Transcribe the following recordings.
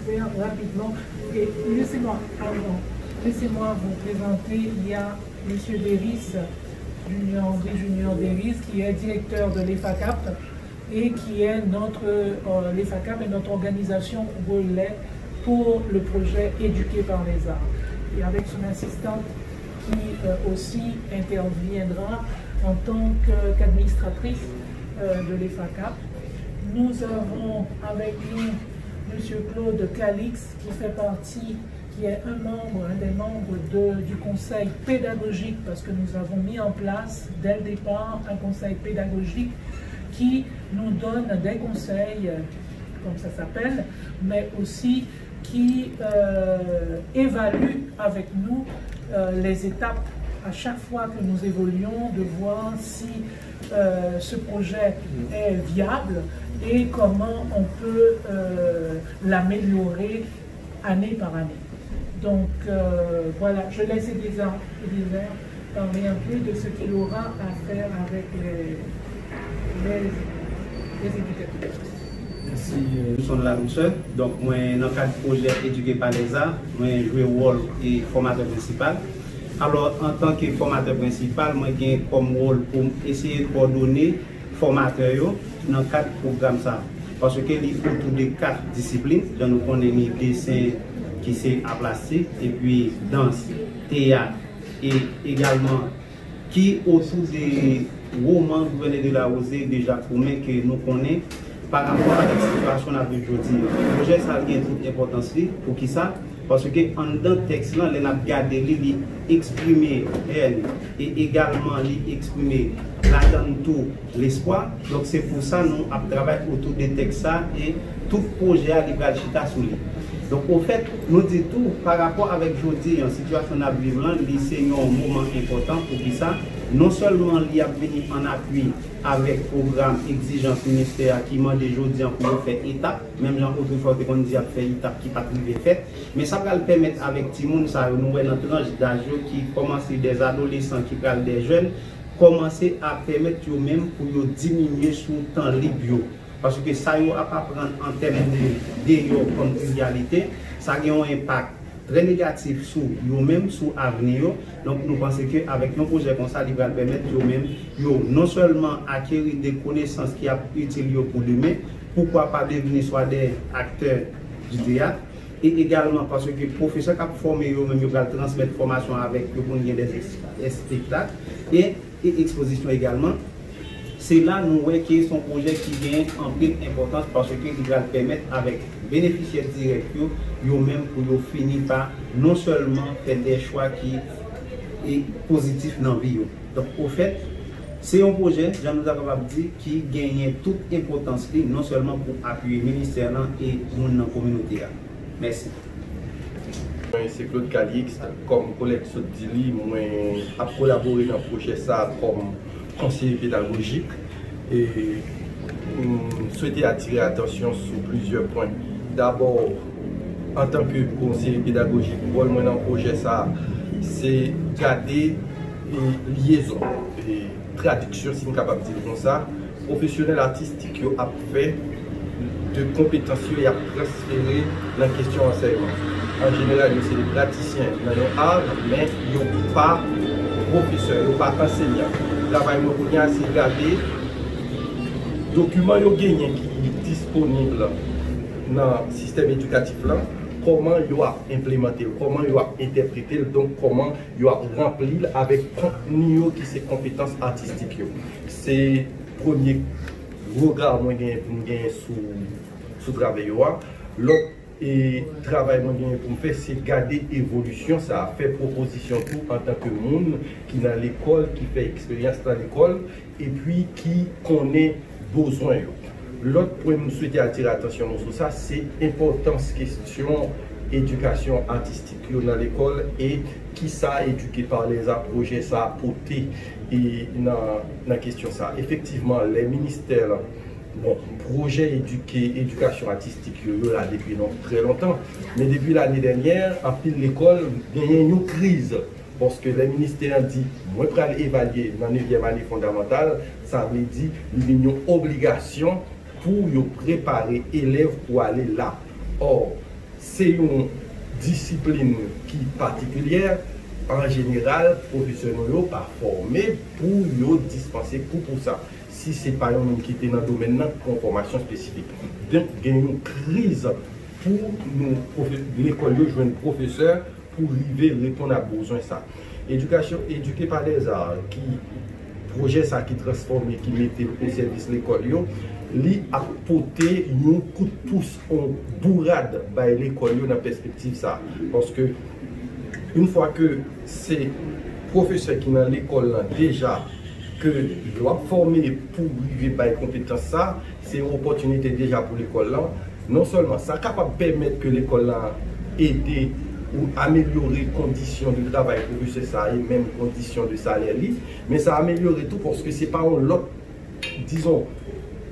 faire rapidement. Et laissez-moi vous présenter. Il y a M. Deris, André Junior Deris, qui est directeur de l'EFACAP et qui est l'EFACAP est notre organisation relais pour le projet Éduquer par les arts. Et avec son assistante qui aussi interviendra en tant qu'administratrice de l'EFACAP. Nous avons avec nous M. Claude Calix qui est un des membres du conseil pédagogique, parce que nous avons mis en place dès le départ un conseil pédagogique qui nous donne des conseils, comme ça s'appelle, mais aussi qui évalue avec nous les étapes à chaque fois que nous évoluons, de voir si ce projet est viable et comment on peut l'améliorer année par année. Donc voilà, je laisse Elisa parler un peu de ce qu'il aura à faire avec les éducateurs. Merci, nous sommes là, monsieur. Donc, moi, dans le cadre du projet Éduquer par les arts, moi, je joue le rôle de formateur principal. Alors, en tant que formateur principal, moi, j'ai comme rôle pour essayer de coordonner les formateurs dans le cadre du programme. Parce qu'il y a autour de 4 disciplines. Donc, nous connaissons dessin qui c'est à plastique, et puis danse, théâtre, et également qui autour des romans que vous venez de la Rosée déjà pour que nous connaissons par rapport à la situation avec aujourd'hui. Le projet ça a une toute importance pour qui ça? Parce que en dans le texte là, on a gardé lui exprimer elle et également lui exprimer là-dedans tout l'espoir. Donc c'est pour ça que nous avons travaillé autour des textes et tout projet a livré chita sur lui. Donc au fait, nous disons tout par rapport avec aujourd'hui en situation de vivre là, c'est un moment important pour qui ça. Non seulement il y a venu en appui avec le programme exigence ministère qui m'a dit aujourd'hui pour faire étape, même genre autrefois qu'on dit à faire étape qui pas privé fait, mais ça va le permettre avec Timoun, ça nous voit dans tranche d'âge qui commence des adolescents qui parlent des jeunes, commencer à permettre eux-mêmes pour diminuer sous temps libre. Parce que ça va pas prendre en termes de convivialité, ça a un impact très négatif sur eux-mêmes, sur l'avenir. Donc nous pensons qu'avec nos projets comme ça, ils vont permettre eux-mêmes non seulement acquérir des connaissances qui sont utiles pour demain, pourquoi pas devenir soit des acteurs du théâtre, et également parce que les professeurs qui ont formé eux-mêmes, ils vont transmettre formation avec eux pour des spectacles et expositions également. C'est là nous voyons que son projet qui gagne en pleine importance parce qu'il va permettre avec bénéficiaires directs eux-mêmes pour finir par non seulement faire des choix qui sont positifs dans la vie. Donc au fait, c'est un projet, j'en nous avons dit, qui gagne toute importance non seulement pour appuyer le ministère et la communauté. Merci. C'est Claude Calix, comme collègue Sotdili, moi j'ai collaboré dans le projet ça comme conseiller pédagogique et souhaiter attirer l'attention sur plusieurs points. D'abord, en tant que conseiller pédagogique, pour moi dans le projet ça, c'est garder liaison et traduction, si on est capable de dire comme ça, professionnel artistique qui a fait de compétences et a transféré la question enseignement. En général, c'est des praticiens dans le art, mais ils n'ont pas professeur, ils n'ont pas enseignant. Le travail c'est garder les documents qui sont disponibles dans le système éducatif, là, comment ils ont implémenté, comment ils ont interprété, donc comment ils ont rempli avec contenu qui c'est compétences artistiques. C'est le premier regard que je gagne sous le travail. L'autre travail pour me faire, c'est garder l'évolution, ça a fait proposition tout en tant que monde qui est dans l'école, qui fait expérience dans l'école et puis qui connaît besoin. L'autre point que je souhaite attirer l'attention sur ça, c'est l'importance question éducation artistique dans l'école et qui ça éduqué par les arts, projet ça apporté et dans la question ça. Effectivement, les ministères, bon, projet éducation artistique là depuis très longtemps, mais depuis l'année dernière, en pile l'école, il y a une crise. Parce que le ministère dit, moi, pour évaluer dans la 9e année fondamentale, ça veut dire qu'il y a une obligation pour préparer les élèves pour aller là. Or, c'est une discipline qui est particulière. En général, les professionnels ne sont pas formés pour dispenser cours pour ça. Si ce n'est pas un monde qui est dans le domaine de formation spécifique. Donc, il y a une crise pour l'école de jeunes professeurs pour répondre à besoin de ça. Éducation éduquée par les arts, qui projet ça qui transforme, qui mettait au service de l'école, lui a porté un coup de pouce en bourrade par l'école dans la perspective ça. Parce que une fois que ces professeurs qui sont dans l'école déjà que doivent former pour arriver par les compétences ça, c'est une opportunité déjà pour l'école là. Non seulement ça est capable de permettre que l'école là aide ou améliorer les conditions de travail pour que ça et même conditions de salaire, mais ça améliore tout parce que c'est pas l'autre, disons,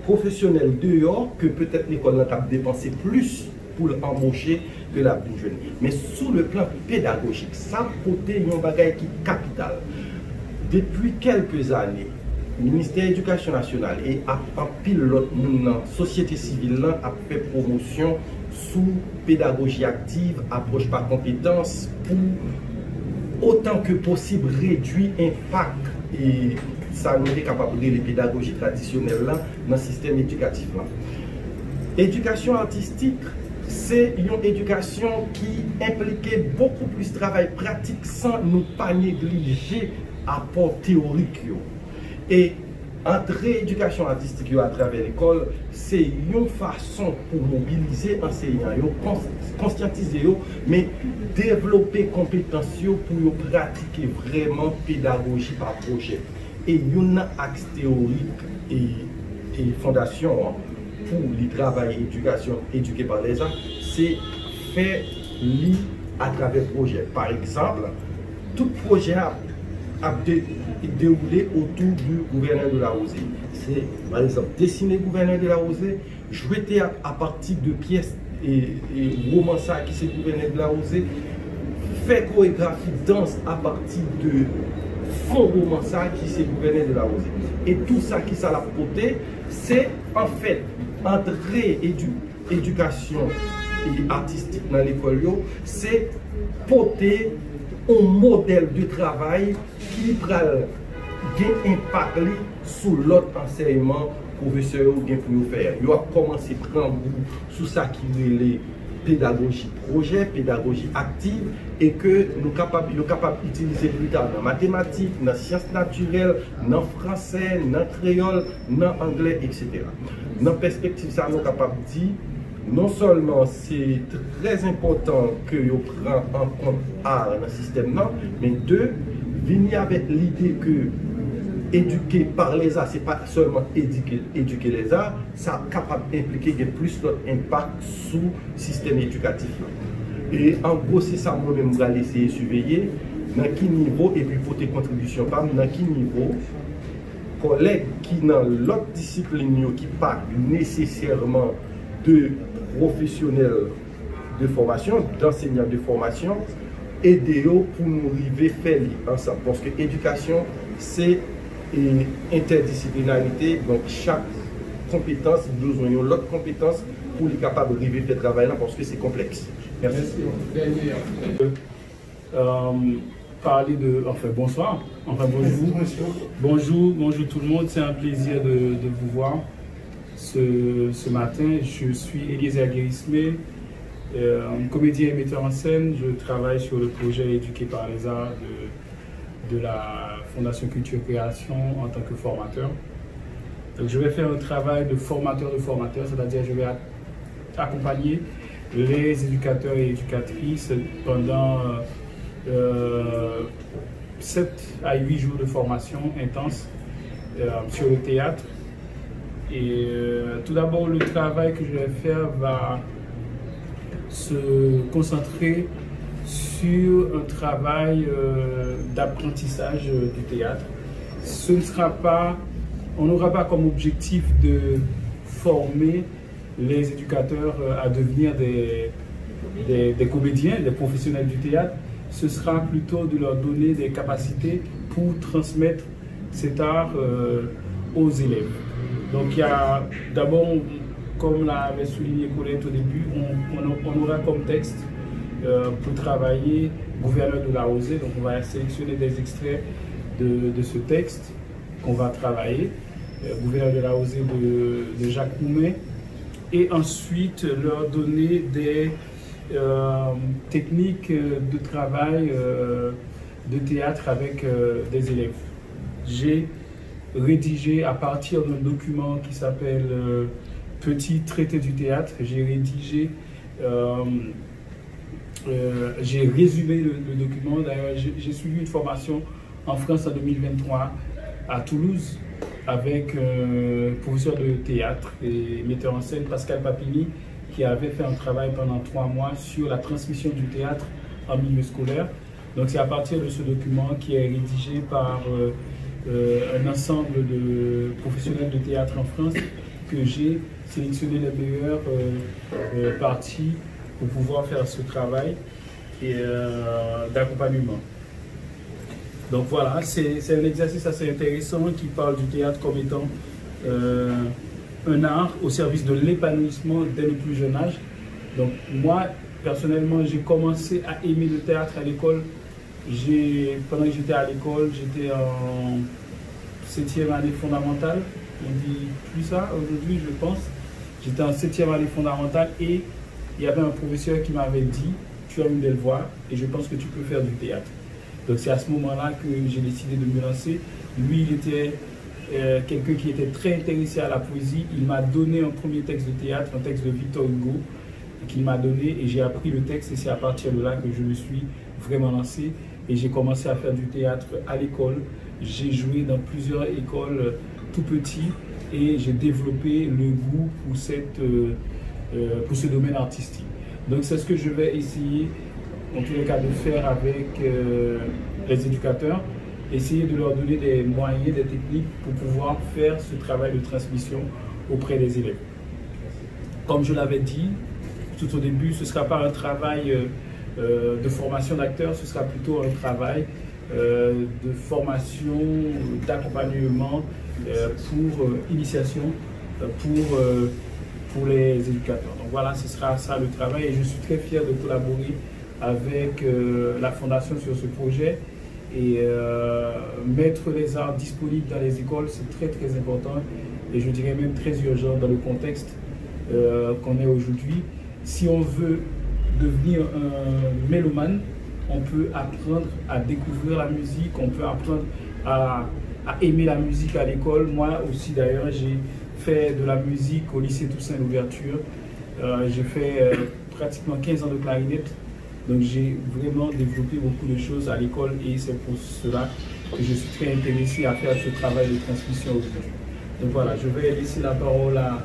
professionnel dehors que peut-être l'école a dépensé plus pour l'embaucher que la jeune. Mais sous le plan pédagogique, ça côté un bagage qui est capital. Depuis quelques années, le ministère de l'Éducation nationale et en pilote la société civile a fait promotion sous pédagogie active, approche par compétence pour autant que possible réduire l'impact et ça nous est capable de les pédagogies traditionnelles là, dans le système éducatif. L'éducation artistique, c'est une éducation qui impliquait beaucoup plus de travail pratique sans nous pas négliger apport théorique. Et entrer l'éducation artistique à travers l'école, c'est une façon pour mobiliser enseignants, conscientiser, mais développer compétences pour pratiquer vraiment pédagogie par projet. Et il y a un axe théorique et fondation pour le travail éducation éduqué par les arts, c'est faire lire à travers projet. Par exemple, tout projet a déroulé autour du gouverneur de la Rosée. C'est par exemple dessiner le gouverneur de la Rosée, jouer théâtre à partir de pièces et romansage qui c'est le gouverneur de la Rosée, faire chorégraphie, danse à partir de fond romansage qui c'est le gouverneur de la Rosée. Et tout ça qui ça l'a porté, c'est en fait entrer éducation et artistique dans l'école, c'est porter un modèle de travail qui prend un impact sur l'autre enseignement professeur ou bien pour faire. Il a commencé à prendre goût sur ça qui est les pédagogie projet, pédagogie active et que nous sommes capables d'utiliser plus tard dans la mathématiques, dans les sciences naturelles, dans le français, dans le créole, dans l'anglais, etc. Dans la perspective, ça nous sommes capables de dire non seulement c'est très important que vous preniez en compte l'art dans le système, mais deux, venir avec l'idée que éduquer par les arts, ce n'est pas seulement éduquer les arts, ça est capable d'impliquer plus d'impact sur le système éducatif. Et en gros, c'est ça moi-même je vais essayer de surveiller, dans quel niveau, et puis pour tes contributions, dans quel niveau, collègues qui dans l'autre discipline, qui ne pas nécessairement de professionnels de formation, d'enseignants de formation, aider pour nous arriver à faire ensemble. Parce que l'éducation, c'est une interdisciplinarité, donc chaque compétence, nous besoin de l'autre compétence pour être capable de arriver à faire ce travail-là parce que c'est complexe. Merci. Parler de... Enfin, bonsoir. Enfin, bonjour. Bonjour tout le monde. C'est un plaisir de vous voir ce matin. Je suis Eliezer Guérismé, comédien et metteur en scène. Je travaille sur le projet Éduqué par les arts de la Fondation Culture Création en tant que formateur. Donc, je vais faire un travail de formateur, c'est-à-dire je vais accompagner les éducateurs et éducatrices pendant 7 à 8 jours de formation intense sur le théâtre. Et tout d'abord, le travail que je vais faire va se concentrer sur un travail d'apprentissage du théâtre. Ce ne sera pas, on n'aura pas comme objectif de former les éducateurs à devenir des comédiens, des professionnels du théâtre. Ce sera plutôt de leur donner des capacités pour transmettre cet art aux élèves. Donc il y a d'abord comme l'avait souligné Colette au début, on aura comme texte pour travailler Gouverneur de la Rosée. Donc on va sélectionner des extraits de ce texte qu'on va travailler, Gouverneur de la Rosée de Jacques Moumet, et ensuite leur donner des techniques de travail de théâtre avec des élèves. J'ai rédigé à partir d'un document qui s'appelle Petit traité du théâtre, j'ai rédigé, j'ai résumé le document. D'ailleurs, j'ai suivi une formation en France en 2023 à Toulouse avec professeur de théâtre et metteur en scène Pascal Papini, qui avait fait un travail pendant 3 mois sur la transmission du théâtre en milieu scolaire. Donc c'est à partir de ce document qui est rédigé par un ensemble de professionnels de théâtre en France que j'ai sélectionné les meilleures parties pour pouvoir faire ce travail d'accompagnement. Donc voilà, c'est un exercice assez intéressant qui parle du théâtre comme étant un art au service de l'épanouissement dès le plus jeune âge. Donc moi, personnellement, j'ai commencé à aimer le théâtre à l'école. Pendant que j'étais à l'école, j'étais en 7e année fondamentale. On dit plus ça aujourd'hui, je pense. J'étais en 7e année fondamentale et il y avait un professeur qui m'avait dit « Tu as une belle voix et je pense que tu peux faire du théâtre ». Donc c'est à ce moment-là que j'ai décidé de me lancer. Lui, il était quelqu'un qui était très intéressé à la poésie. Il m'a donné un premier texte de théâtre, un texte de Victor Hugo, qu'il m'a donné, et j'ai appris le texte, et c'est à partir de là que je me suis vraiment lancé et j'ai commencé à faire du théâtre à l'école. J'ai joué dans plusieurs écoles tout petit et j'ai développé le goût pour ce domaine artistique. Donc c'est ce que je vais essayer en tous les cas de faire avec les éducateurs, essayer de leur donner des moyens, des techniques pour pouvoir faire ce travail de transmission auprès des élèves. Comme je l'avais dit tout au début, ce ne sera pas un travail de formation d'acteurs, ce sera plutôt un travail de formation, d'accompagnement pour initiation pour les éducateurs. Donc voilà, ce sera ça le travail et je suis très fier de collaborer avec la Fondation sur ce projet et mettre les arts disponibles dans les écoles, c'est très très important et je dirais même très urgent dans le contexte qu'on est aujourd'hui. Si on veut devenir un mélomane, on peut apprendre à découvrir la musique, on peut apprendre à aimer la musique à l'école. Moi aussi d'ailleurs, j'ai fait de la musique au lycée Toussaint Louverture. J'ai fait pratiquement 15 ans de clarinette. Donc j'ai vraiment développé beaucoup de choses à l'école et c'est pour cela que je suis très intéressé à faire ce travail de transmission aujourd'hui. Donc voilà, je vais laisser la parole à...